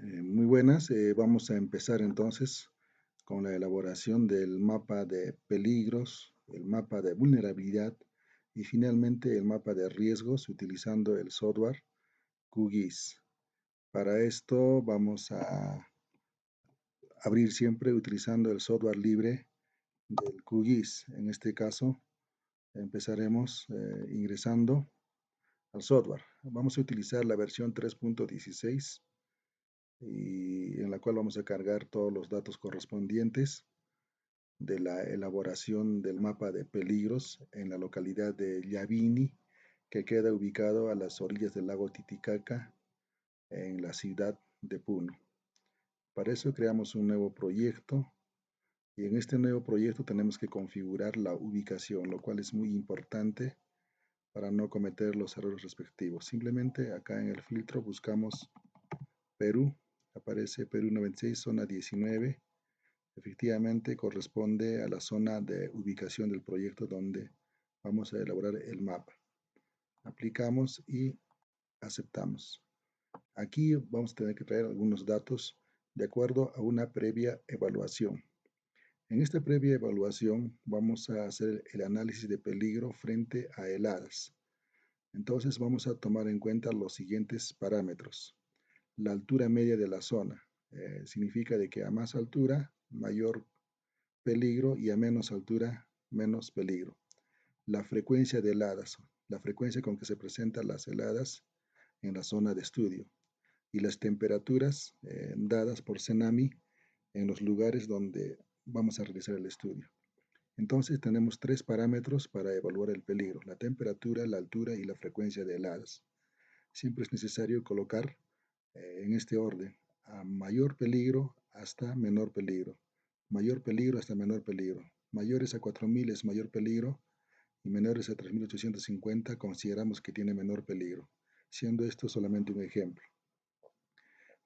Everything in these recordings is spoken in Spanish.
Muy buenas, vamos a empezar entonces con la elaboración del mapa de peligros, el mapa de vulnerabilidad y finalmente el mapa de riesgos utilizando el software QGIS. Para esto vamos a abrir siempre utilizando el software libre del QGIS. En este caso empezaremos ingresando al software. Vamos a utilizar la versión 3.16 y en la cual vamos a cargar todos los datos correspondientes de la elaboración del mapa de peligros en la localidad de Yavini, que queda ubicado a las orillas del lago Titicaca, en la ciudad de Puno. Para eso creamos un nuevo proyecto y en este nuevo proyecto tenemos que configurar la ubicación, lo cual es muy importante para no cometer los errores respectivos. Simplemente acá en el filtro buscamos Perú, aparece Perú 96, zona 19. Efectivamente corresponde a la zona de ubicación del proyecto donde vamos a elaborar el mapa. Aplicamos y aceptamos. Aquí vamos a tener que traer algunos datos de acuerdo a una previa evaluación. En esta previa evaluación vamos a hacer el análisis de peligro frente a heladas. Entonces vamos a tomar en cuenta los siguientes parámetros. La altura media de la zona. Significa de que a más altura, mayor peligro y a menos altura, menos peligro. La frecuencia de heladas, la frecuencia con que se presentan las heladas en la zona de estudio. Y las temperaturas dadas por Cenami en los lugares donde vamos a realizar el estudio. Entonces tenemos tres parámetros para evaluar el peligro: la temperatura, la altura y la frecuencia de heladas. Siempre es necesario colocar en este orden: a mayor peligro hasta menor peligro, mayor peligro hasta menor peligro, mayores a 4000 es mayor peligro y menores a 3850 consideramos que tiene menor peligro, siendo esto solamente un ejemplo.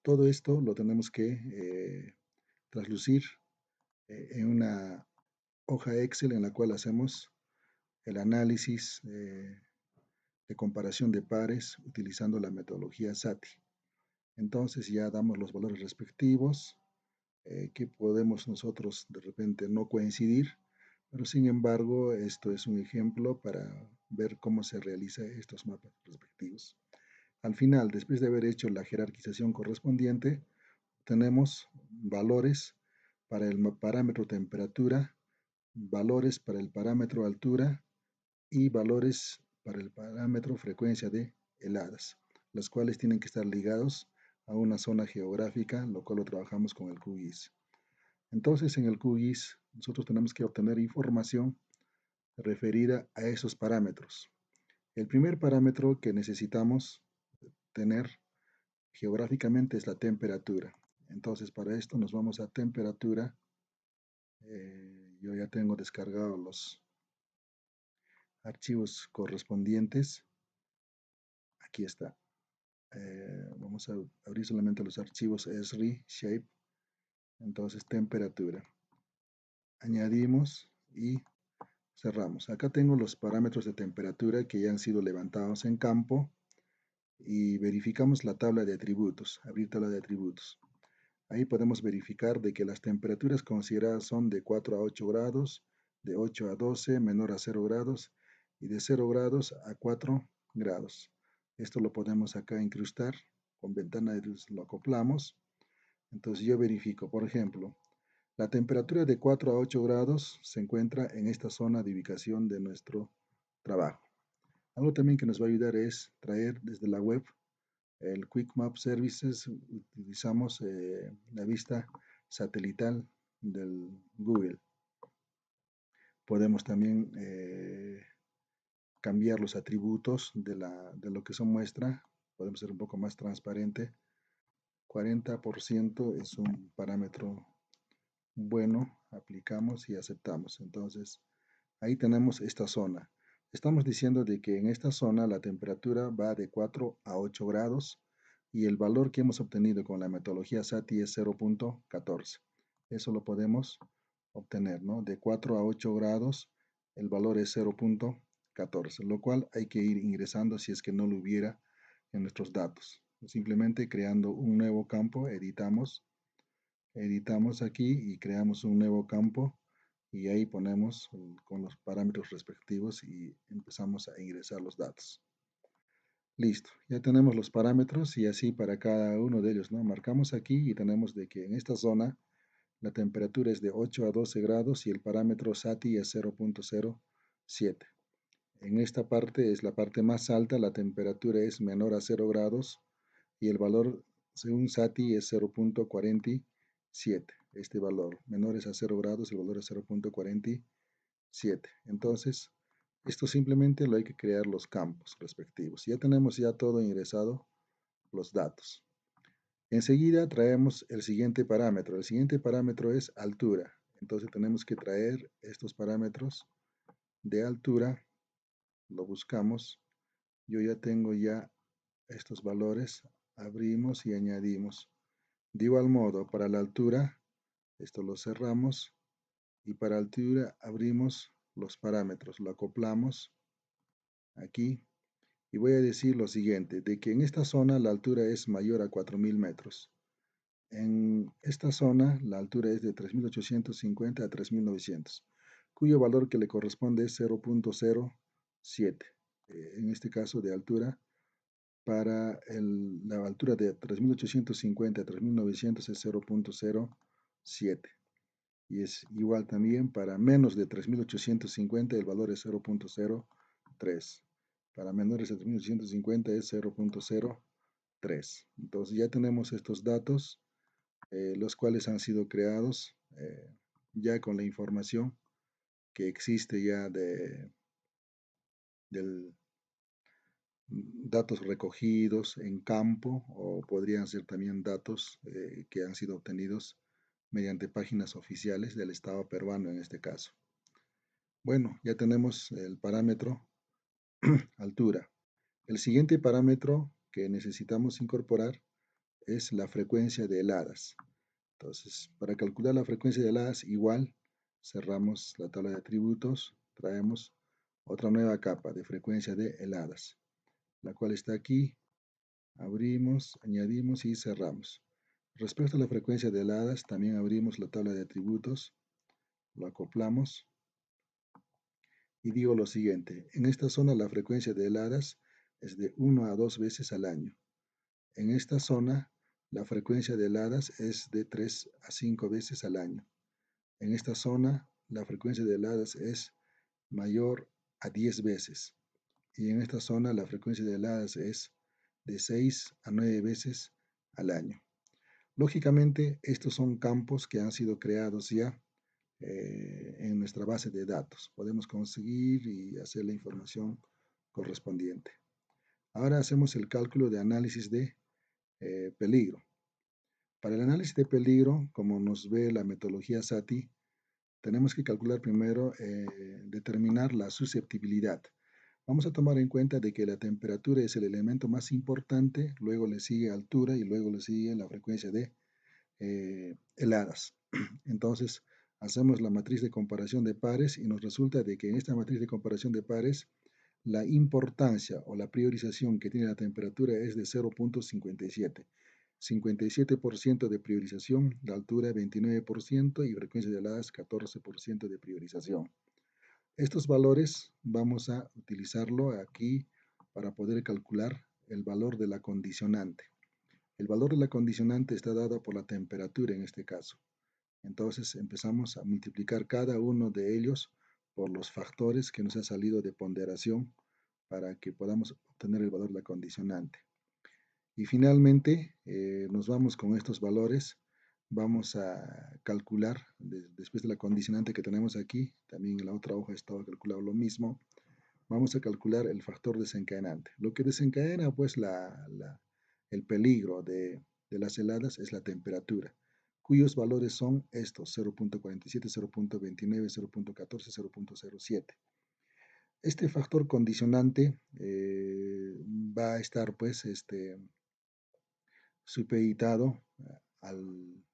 Todo esto lo tenemos que traslucir en una hoja Excel en la cual hacemos el análisis de comparación de pares utilizando la metodología SATI. Entonces ya damos los valores respectivos, que podemos nosotros de repente no coincidir, pero sin embargo esto es un ejemplo para ver cómo se realizan estos mapas respectivos. Al final, después de haber hecho la jerarquización correspondiente, tenemos valores para el parámetro temperatura, valores para el parámetro altura y valores para el parámetro frecuencia de heladas, los cuales tienen que estar ligados a una zona geográfica, lo cual lo trabajamos con el QGIS. Entonces, en el QGIS nosotros tenemos que obtener información referida a esos parámetros. El primer parámetro que necesitamos tener geográficamente es la temperatura. Entonces, para esto nos vamos a temperatura. Yo ya tengo descargados los archivos correspondientes. Aquí está. Vamos a abrir solamente los archivos ESRI, Shape. Entonces, temperatura. Añadimos y cerramos. Acá tengo los parámetros de temperatura que ya han sido levantados en campo y verificamos la tabla de atributos. Abrir tabla de atributos. Ahí podemos verificar de que las temperaturas consideradas son de 4 a 8 grados, de 8 a 12, menor a 0 grados y de 0 grados a 4 grados. Esto lo podemos acá incrustar, con ventana de luz lo acoplamos. Entonces yo verifico, por ejemplo, la temperatura de 4 a 8 grados se encuentra en esta zona de ubicación de nuestro trabajo. Algo también que nos va a ayudar es traer desde la web el Quick Map Services. Utilizamos la vista satelital del Google. Podemos también cambiar los atributos de lo que son muestra. Podemos ser un poco más transparente. 40% es un parámetro bueno. Aplicamos y aceptamos. Entonces, ahí tenemos esta zona. Estamos diciendo de que en esta zona la temperatura va de 4 a 8 grados y el valor que hemos obtenido con la metodología SATI es 0.14. Eso lo podemos obtener, ¿no? De 4 a 8 grados el valor es 0.14, lo cual hay que ir ingresando si es que no lo hubiera en nuestros datos. Simplemente creando un nuevo campo, editamos aquí y creamos un nuevo campo y ahí ponemos con los parámetros respectivos y empezamos a ingresar los datos. Listo, ya tenemos los parámetros y así para cada uno de ellos, ¿no? Marcamos aquí y tenemos de que en esta zona la temperatura es de 8 a 12 grados y el parámetro SATI es 0.07. En esta parte es la parte más alta, la temperatura es menor a 0 grados y el valor según SATI es 0.47. Este valor menor es a 0 grados, el valor es 0.47. Entonces, esto simplemente lo hay que crear los campos respectivos. Ya tenemos ya todo ingresado, los datos. Enseguida traemos el siguiente parámetro. El siguiente parámetro es altura. Entonces tenemos que traer estos parámetros de altura. Lo buscamos. Yo ya tengo ya estos valores. Abrimos y añadimos. De igual modo, para la altura, esto lo cerramos. Y para altura abrimos los parámetros. Lo acoplamos aquí. Y voy a decir lo siguiente, de que en esta zona la altura es mayor a 4000 metros. En esta zona la altura es de 3850 a 3900, cuyo valor que le corresponde es 0.07. En este caso de altura, para la altura de 3850 a 3900 es 0.07. Y es igual también para menos de 3850 el valor es 0.03. Para menores de 3850 es 0.03. Entonces ya tenemos estos datos, los cuales han sido creados ya con la información que existe ya del datos recogidos en campo o podrían ser también datos que han sido obtenidos mediante páginas oficiales del Estado peruano en este caso. Bueno, ya tenemos el parámetro altura. El siguiente parámetro que necesitamos incorporar es la frecuencia de heladas. Entonces, para calcular la frecuencia de heladas, igual cerramos la tabla de atributos, traemos otra nueva capa de frecuencia de heladas, la cual está aquí, abrimos, añadimos y cerramos. Respecto a la frecuencia de heladas, también abrimos la tabla de atributos, lo acoplamos y digo lo siguiente, en esta zona la frecuencia de heladas es de 1 a 2 veces al año. En esta zona la frecuencia de heladas es de 3 a 5 veces al año. En esta zona la frecuencia de heladas es mayor a 10 veces y en esta zona la frecuencia de heladas es de 6 a 9 veces al año. Lógicamente, estos son campos que han sido creados ya en nuestra base de datos. Podemos conseguir y hacer la información correspondiente. Ahora hacemos el cálculo de análisis de peligro. Para el análisis de peligro, como nos ve la metodología SATI, tenemos que calcular primero, determinar la susceptibilidad. Vamos a tomar en cuenta de que la temperatura es el elemento más importante, luego le sigue altura y luego le sigue la frecuencia de heladas. Entonces, hacemos la matriz de comparación de pares y nos resulta de que en esta matriz de comparación de pares, la importancia o la priorización que tiene la temperatura es de 0.57. 57% de priorización, la altura 29% y frecuencia de heladas 14% de priorización. Estos valores vamos a utilizarlo aquí para poder calcular el valor de la condicionante. El valor de la condicionante está dado por la temperatura en este caso. Entonces empezamos a multiplicar cada uno de ellos por los factores que nos ha salido de ponderación para que podamos obtener el valor de la condicionante. Y finalmente nos vamos con estos valores, vamos a calcular, después de la condicionante que tenemos aquí, también en la otra hoja estaba calculado lo mismo, vamos a calcular el factor desencadenante. Lo que desencadena pues el peligro de las heladas es la temperatura, cuyos valores son estos, 0.47, 0.29, 0.14, 0.07. Este factor condicionante va a estar pues supeditado al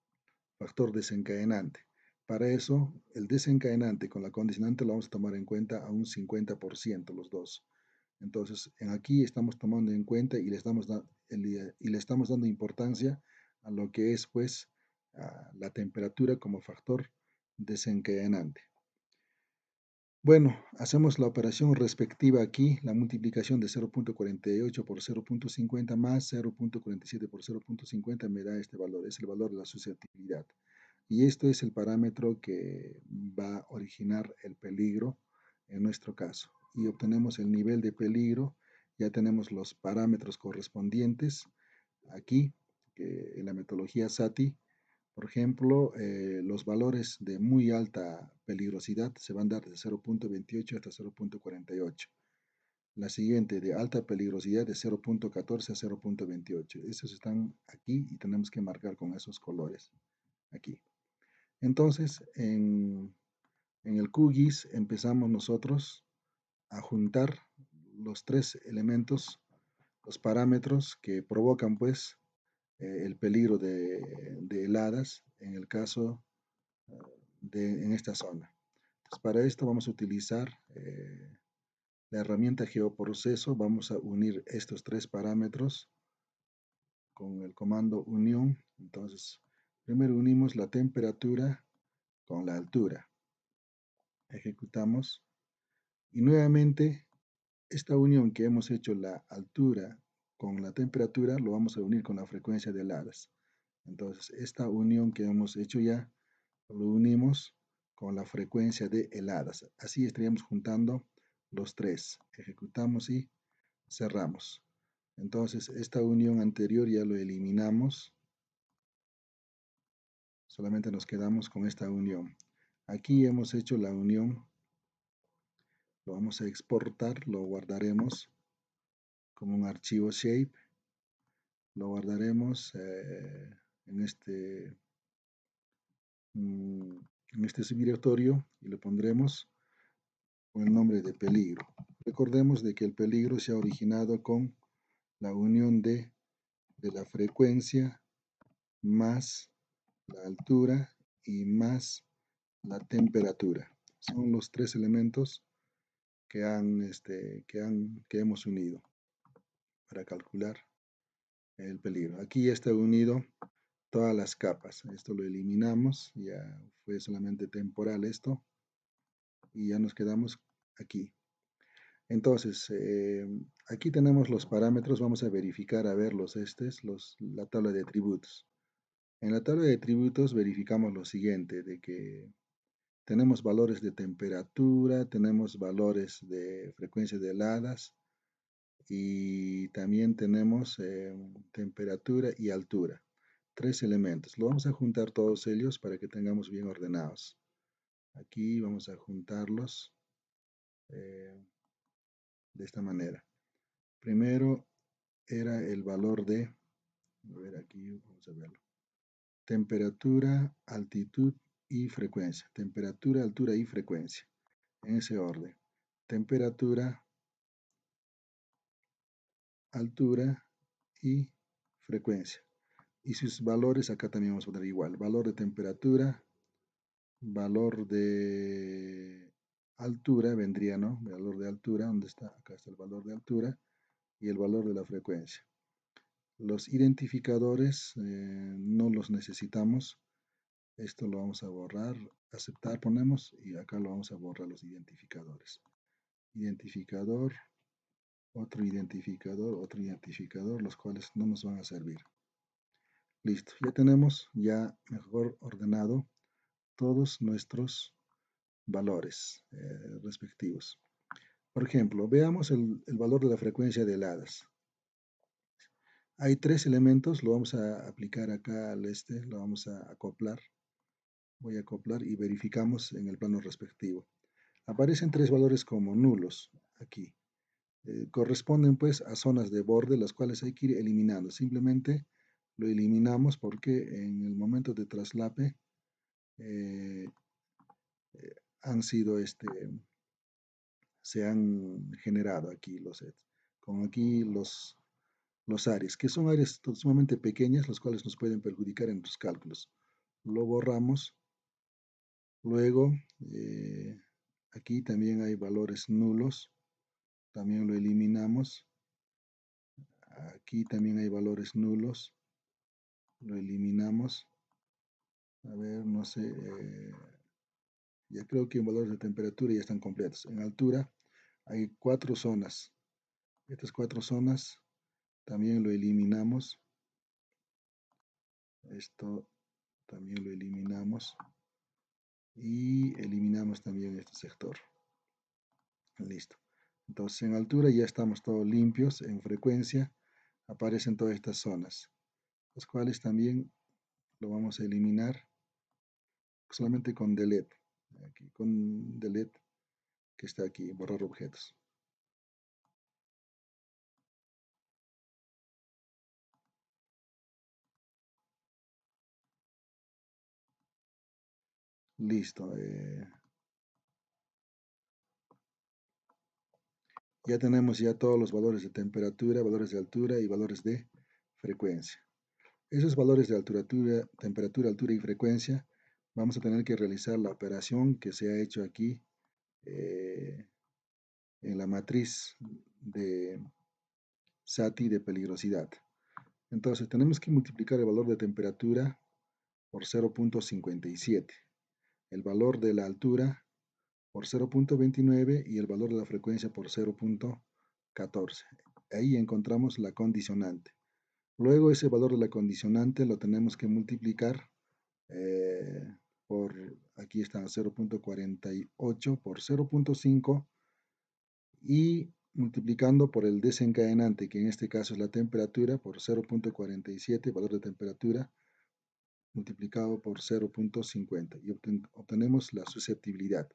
factor desencadenante. Para eso, el desencadenante con la condicionante lo vamos a tomar en cuenta a un 50% los dos. Entonces, aquí estamos tomando en cuenta y le estamos dando importancia a lo que es, pues, la temperatura como factor desencadenante. Bueno, hacemos la operación respectiva aquí, la multiplicación de 0.48 por 0.50 más 0.47 por 0.50 me da este valor, es el valor de la susceptibilidad. Y esto es el parámetro que va a originar el peligro en nuestro caso. Y obtenemos el nivel de peligro, ya tenemos los parámetros correspondientes aquí, que en la metodología SATI, por ejemplo, los valores de muy alta peligrosidad se van a dar de 0.28 hasta 0.48. La siguiente de alta peligrosidad de 0.14 a 0.28. Esos están aquí y tenemos que marcar con esos colores aquí. Entonces, en el QGIS empezamos nosotros a juntar los tres elementos, los parámetros que provocan pues el peligro de heladas en el caso en esta zona. Entonces, para esto vamos a utilizar la herramienta geoproceso, vamos a unir estos tres parámetros con el comando unión. Entonces, primero unimos la temperatura con la altura. Ejecutamos y nuevamente esta unión que hemos hecho la altura con la temperatura lo vamos a unir con la frecuencia de heladas. Entonces, esta unión que hemos hecho ya lo unimos con la frecuencia de heladas. Así estaríamos juntando los tres. Ejecutamos y cerramos. Entonces, esta unión anterior ya lo eliminamos. Solamente nos quedamos con esta unión. Aquí hemos hecho la unión. Lo vamos a exportar, lo guardaremos como un archivo shape. Lo guardaremos mm, en este subdirectorio y lo pondremos con el nombre de peligro. Recordemos de que el peligro se ha originado con la unión de la frecuencia más la altura y más la temperatura. Son los tres elementos que hemos unido para calcular el peligro. Aquí ya está unido todas las capas. Esto lo eliminamos, ya fue solamente temporal esto y ya nos quedamos aquí. Entonces, aquí tenemos los parámetros, vamos a verificar a ver la tabla de atributos. En la tabla de atributos verificamos lo siguiente, de que tenemos valores de temperatura, tenemos valores de frecuencia de heladas y también tenemos temperatura y altura. Tres elementos. Lo vamos a juntar todos ellos para que tengamos bien ordenados. Aquí vamos a juntarlos de esta manera. Primero era el valor de, a ver aquí, vamos a verlo. Temperatura, altitud y frecuencia. Temperatura, altura y frecuencia. En ese orden. Temperatura, altura y frecuencia. Y sus valores acá también vamos a poner igual. Valor de temperatura, valor de altura vendría, ¿no? Valor de altura, ¿dónde está? Acá está el valor de altura y el valor de la frecuencia. Los identificadores no los necesitamos. Esto lo vamos a borrar, aceptar ponemos y acá lo vamos a borrar los identificadores. Identificador, otro identificador, los cuales no nos van a servir. Listo, ya tenemos ya mejor ordenado todos nuestros valores respectivos. Por ejemplo, veamos el valor de la frecuencia de heladas. Hay tres elementos, lo vamos a aplicar acá al lo vamos a acoplar. Voy a acoplar y verificamos en el plano respectivo. Aparecen tres valores como nulos aquí. Corresponden pues a zonas de borde las cuales hay que ir eliminando. Simplemente lo eliminamos porque en el momento de traslape eh, han sido se han generado aquí los sets. Con aquí los áreas, que son áreas sumamente pequeñas, las cuales nos pueden perjudicar en los cálculos. Lo borramos. Luego, aquí también hay valores nulos. también lo eliminamos. Aquí también hay valores nulos, lo eliminamos. A ver, no sé, ya creo que en valores de temperatura ya están completos. En altura hay 4 zonas. Estas 4 zonas también lo eliminamos. Esto también lo eliminamos. Y eliminamos también este sector. Listo. Entonces en altura ya estamos todos limpios. En frecuencia aparecen todas estas zonas, las cuales también lo vamos a eliminar solamente con delete. Aquí con delete, que está aquí, borrar objetos. Listo. Ya tenemos ya todos los valores de temperatura, valores de altura y valores de frecuencia. Esos valores de altura, temperatura, altura y frecuencia, vamos a tener que realizar la operación que se ha hecho aquí en la matriz de SATI de peligrosidad. Entonces tenemos que multiplicar el valor de temperatura por 0.57, el valor de la altura por 0.29 y el valor de la frecuencia por 0.14. Ahí encontramos la condicionante. Luego ese valor de la condicionante lo tenemos que multiplicar por, aquí está 0.48 por 0.5 y multiplicando por el desencadenante, que en este caso es la temperatura, por 0.47, valor de temperatura, multiplicado por 0.50 y obtenemos la susceptibilidad.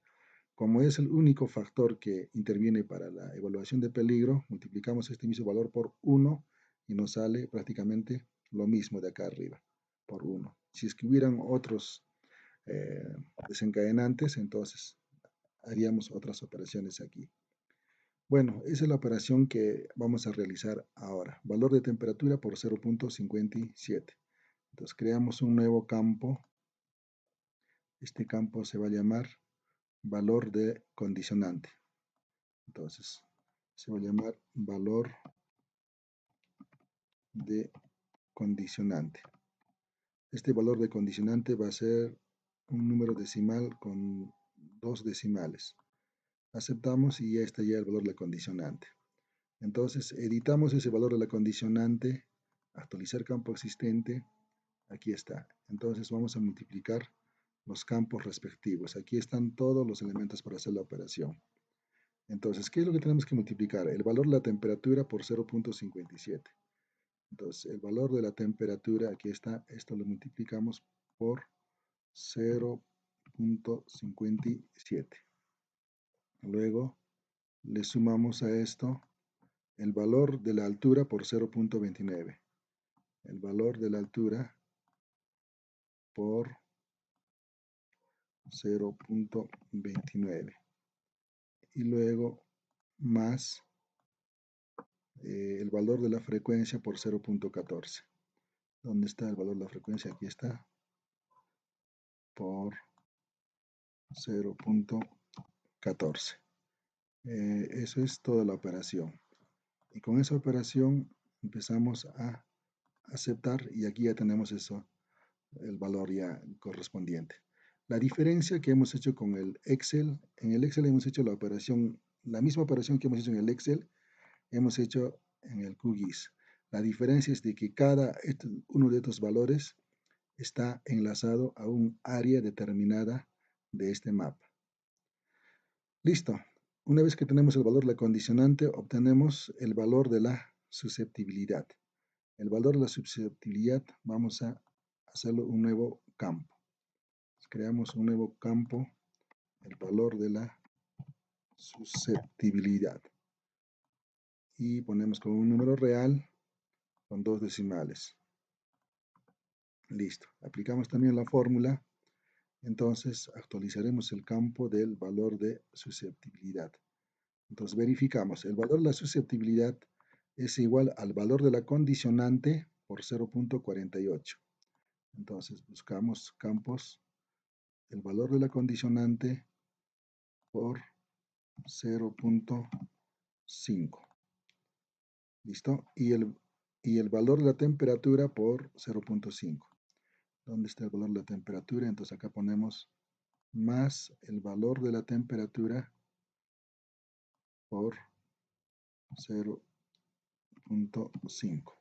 Como es el único factor que interviene para la evaluación de peligro, multiplicamos este mismo valor por 1 y nos sale prácticamente lo mismo de acá arriba, por 1. Si es que hubieran otros desencadenantes, entonces haríamos otras operaciones aquí. Bueno, esa es la operación que vamos a realizar ahora. Valor de temperatura por 0.57. Entonces creamos un nuevo campo. Este campo se va a llamar valor de condicionante. Entonces se va a llamar valor de condicionante. Este valor de condicionante va a ser un número decimal con 2 decimales. Aceptamos y ya está ya el valor de la condicionante. Entonces editamos ese valor de la condicionante, actualizar campo existente, aquí está. Entonces vamos a multiplicar los campos respectivos. Aquí están todos los elementos para hacer la operación. Entonces, ¿qué es lo que tenemos que multiplicar? El valor de la temperatura por 0.57. Entonces, el valor de la temperatura, aquí está, esto lo multiplicamos por 0.57. Luego, le sumamos a esto el valor de la altura por 0.29. El valor de la altura por 0.29. Y luego más el valor de la frecuencia por 0.14. ¿Dónde está el valor de la frecuencia? Aquí está. Por 0.14. Eso es toda la operación. Y con esa operación empezamos a aceptar y aquí ya tenemos eso, el valor ya correspondiente. La diferencia que hemos hecho con el Excel, en el Excel hemos hecho la operación, la misma operación que hemos hecho en el Excel, hemos hecho en el QGIS. La diferencia es de que cada uno de estos valores está enlazado a un área determinada de este mapa. Listo. Una vez que tenemos el valor de la condicionante, obtenemos el valor de la susceptibilidad. El valor de la susceptibilidad vamos a hacerlo un nuevo campo. Creamos un nuevo campo, el valor de la susceptibilidad. Y ponemos como un número real con 2 decimales. Listo. Aplicamos también la fórmula. Entonces actualizaremos el campo del valor de susceptibilidad. Entonces verificamos, el valor de la susceptibilidad es igual al valor de la condicionante por 0.48. Entonces buscamos campos, el valor de la condicionante por 0.48. 5. ¿Listo? Y el valor de la temperatura por 0.5. ¿Dónde está el valor de la temperatura? Entonces acá ponemos más el valor de la temperatura por 0.5.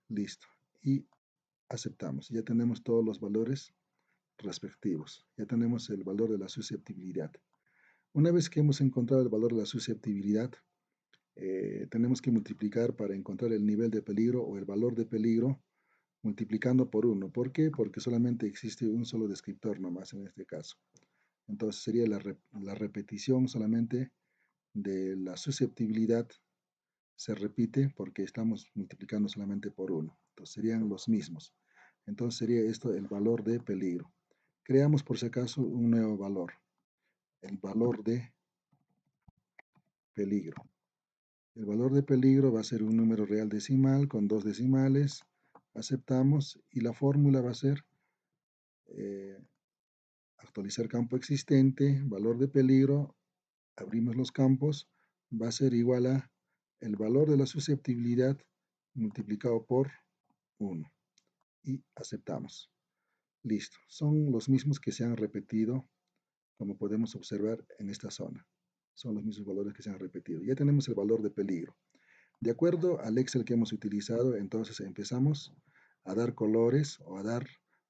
Listo. Y aceptamos. Ya tenemos todos los valores respectivos. Ya tenemos el valor de la susceptibilidad. Una vez que hemos encontrado el valor de la susceptibilidad, tenemos que multiplicar para encontrar el nivel de peligro o el valor de peligro multiplicando por 1. ¿Por qué? Porque solamente existe un solo descriptor nomás en este caso. Entonces sería la repetición solamente de la susceptibilidad se repite porque estamos multiplicando solamente por 1. Entonces serían los mismos. Entonces sería esto el valor de peligro. Creamos por si acaso un nuevo valor. El valor de peligro. El valor de peligro va a ser un número real decimal con 2 decimales. Aceptamos y la fórmula va a ser actualizar campo existente, valor de peligro, abrimos los campos, va a ser igual a el valor de la susceptibilidad multiplicado por 1 y aceptamos. Listo, son los mismos que se han repetido, como podemos observar en esta zona. Son los mismos valores que se han repetido. Ya tenemos el valor de peligro. De acuerdo al Excel que hemos utilizado, entonces empezamos a dar colores o a dar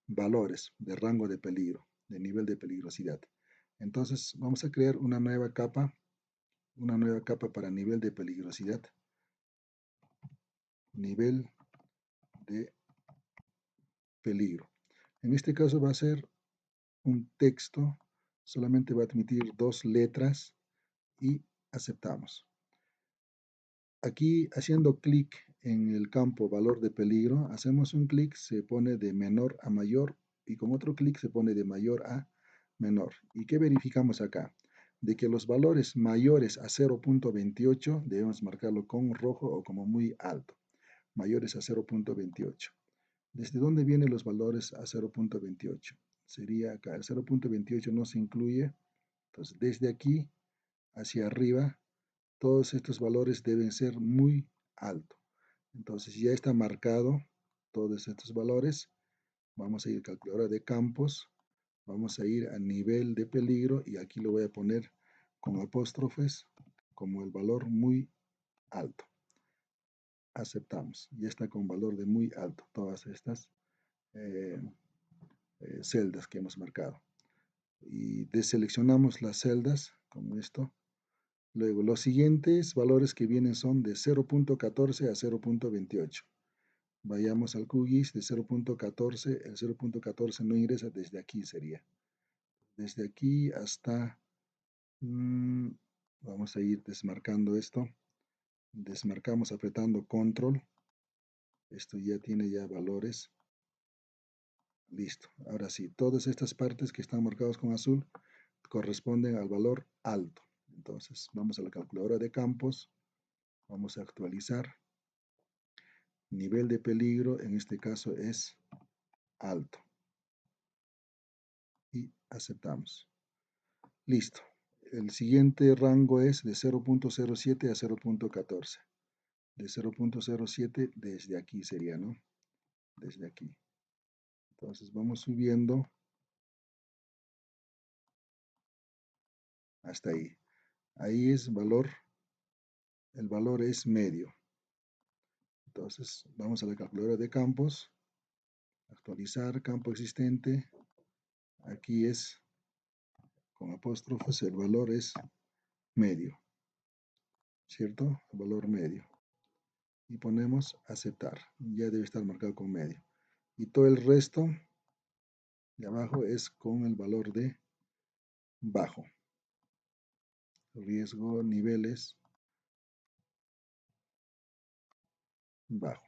valores de rango de peligro, de nivel de peligrosidad. Entonces vamos a crear una nueva capa para nivel de peligrosidad. Nivel de peligro. En este caso va a ser un texto, solamente va a admitir 2 letras y aceptamos. Aquí haciendo clic en el campo valor de peligro, hacemos un clic, se pone de menor a mayor y con otro clic se pone de mayor a menor. ¿Y qué verificamos acá? De que los valores mayores a 0.28 debemos marcarlo con rojo o como muy alto. Mayores a 0.28. ¿Desde dónde vienen los valores a 0.28? Sería acá, el 0.28 no se incluye, entonces desde aquí hacia arriba todos estos valores deben ser muy altos. Entonces ya está marcado todos estos valores. Vamos a ir a calculadora de campos. Vamos a ir a nivel de peligro y aquí lo voy a poner con apóstrofes como el valor muy alto. Aceptamos. Ya está con valor de muy alto todas estas celdas que hemos marcado. Y deseleccionamos las celdas como esto. Luego, los siguientes valores que vienen son de 0.14 a 0.28. Vayamos al QGIS de 0.14. El 0.14 no ingresa desde aquí, sería. Desde aquí hasta... vamos a ir desmarcando esto. Desmarcamos apretando control. Esto ya tiene ya valores. Listo. Ahora sí, todas estas partes que están marcadas con azul corresponden al valor alto. Entonces, vamos a la calculadora de campos. Vamos a actualizar. Nivel de peligro, en este caso es alto. Y aceptamos. Listo. El siguiente rango es de 0.07 a 0.14. De 0.07 desde aquí sería, ¿no? Desde aquí. Entonces vamos subiendo hasta ahí. Ahí es valor, el valor es medio. Entonces vamos a la calculadora de campos, actualizar campo existente. Aquí es con apóstrofes, el valor es medio, ¿cierto? El valor medio. Y ponemos aceptar. Ya debe estar marcado con medio. Y todo el resto de abajo es con el valor de bajo. Riesgo, niveles, bajo.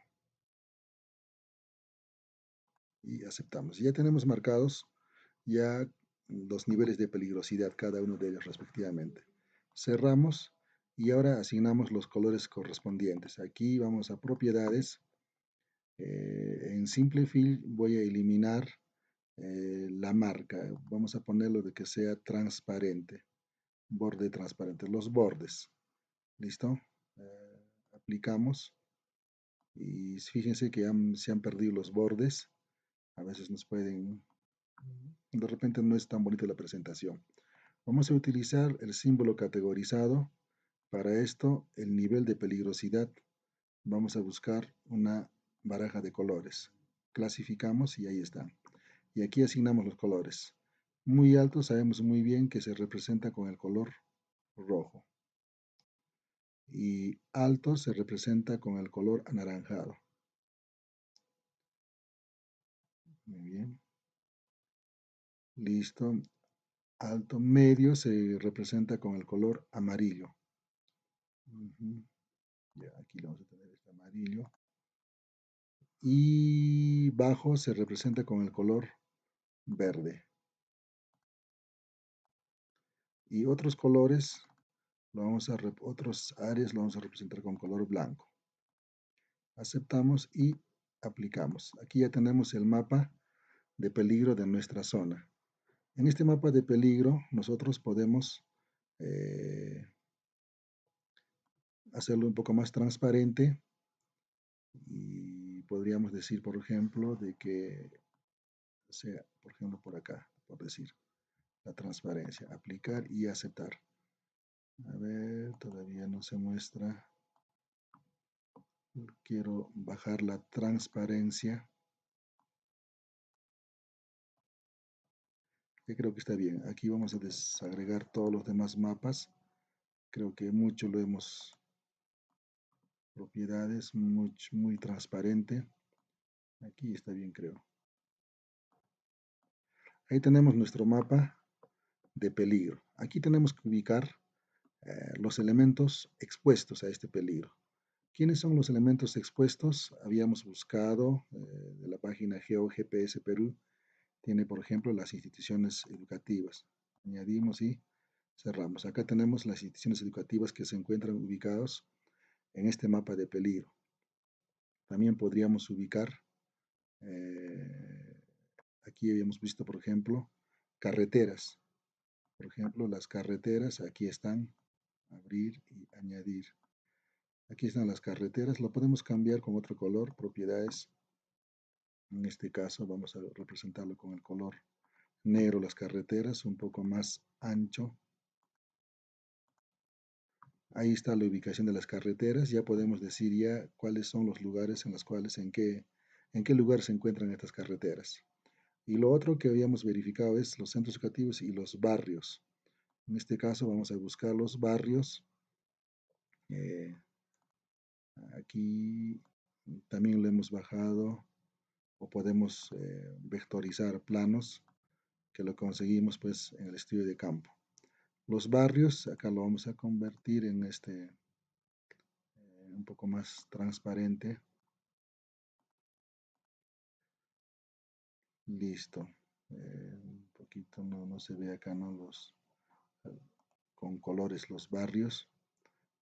Y aceptamos. Ya tenemos marcados ya los niveles de peligrosidad, cada uno de ellos respectivamente. Cerramos y ahora asignamos los colores correspondientes. Aquí vamos a propiedades. En Simple Fill voy a eliminar la marca. Vamos a ponerlo de que sea transparente. Borde transparente. Los bordes. ¿Listo? Aplicamos y fíjense que se han perdido los bordes. A veces de repente no es tan bonita la presentación. Vamos a utilizar el símbolo categorizado. Para esto, el nivel de peligrosidad. Vamos a buscar una baraja de colores. Clasificamos y ahí están. Y aquí asignamos los colores. Muy alto sabemos muy bien que se representa con el color rojo. Y alto se representa con el color anaranjado. Muy bien. Listo. Alto medio se representa con el color amarillo. Ya, aquí vamos a tener este amarillo. Y bajo se representa con el color verde. Y otros colores, otros áreas lo vamos a representar con color blanco. Aceptamos y aplicamos. Aquí ya tenemos el mapa de peligro de nuestra zona. En este mapa de peligro nosotros podemos hacerlo un poco más transparente y podríamos decir, por ejemplo, de que sea, por ejemplo, por acá, por decir, la transparencia, aplicar y aceptar. A ver, todavía no se muestra. Quiero bajar la transparencia. Yo creo que está bien. Aquí vamos a desagregar todos los demás mapas. Creo que mucho lo hemos. Propiedades, muy transparente. Aquí está bien, creo. Ahí tenemos nuestro mapa de peligro. Aquí tenemos que ubicar los elementos expuestos a este peligro. ¿Quiénes son los elementos expuestos? Habíamos buscado de la página GeoGPS Perú. Tiene, por ejemplo, las instituciones educativas. Añadimos y cerramos. Acá tenemos las instituciones educativas que se encuentran ubicados en este mapa de peligro. También podríamos ubicar, aquí habíamos visto, por ejemplo, carreteras. Por ejemplo, las carreteras, aquí están, abrir y añadir. Aquí están las carreteras, lo podemos cambiar con otro color, propiedades. En este caso vamos a representarlo con el color negro, las carreteras, un poco más ancho. Ahí está la ubicación de las carreteras, ya podemos decir ya cuáles son los lugares en los cuales, en qué lugar se encuentran estas carreteras. Y lo otro que habíamos verificado es los centros educativos y los barrios. En este caso vamos a buscar los barrios. Aquí también lo hemos bajado o podemos vectorizar planos que lo conseguimos pues en el estudio de campo. Los barrios, acá lo vamos a convertir en un poco más transparente. Listo. Un poquito no se ve acá, ¿no? Con colores los barrios.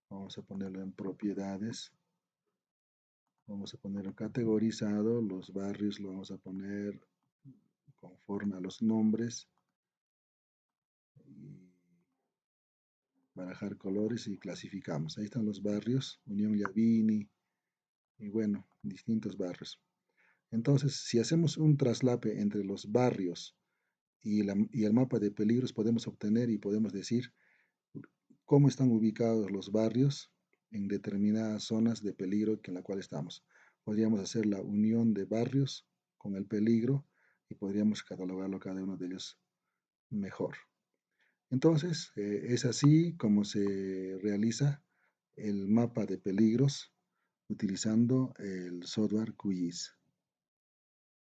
Vamos a ponerlo en propiedades. Vamos a ponerlo categorizado. Los barrios lo vamos a poner conforme a los nombres. Y barajar colores y clasificamos. Ahí están los barrios. Unión Yavini. Y bueno, distintos barrios. Entonces, si hacemos un traslape entre los barrios y el mapa de peligros, podemos obtener y podemos decir cómo están ubicados los barrios en determinadas zonas de peligro en la cual estamos. Podríamos hacer la unión de barrios con el peligro y podríamos catalogarlo cada uno de ellos mejor. Entonces, es así como se realiza el mapa de peligros utilizando el software QGIS.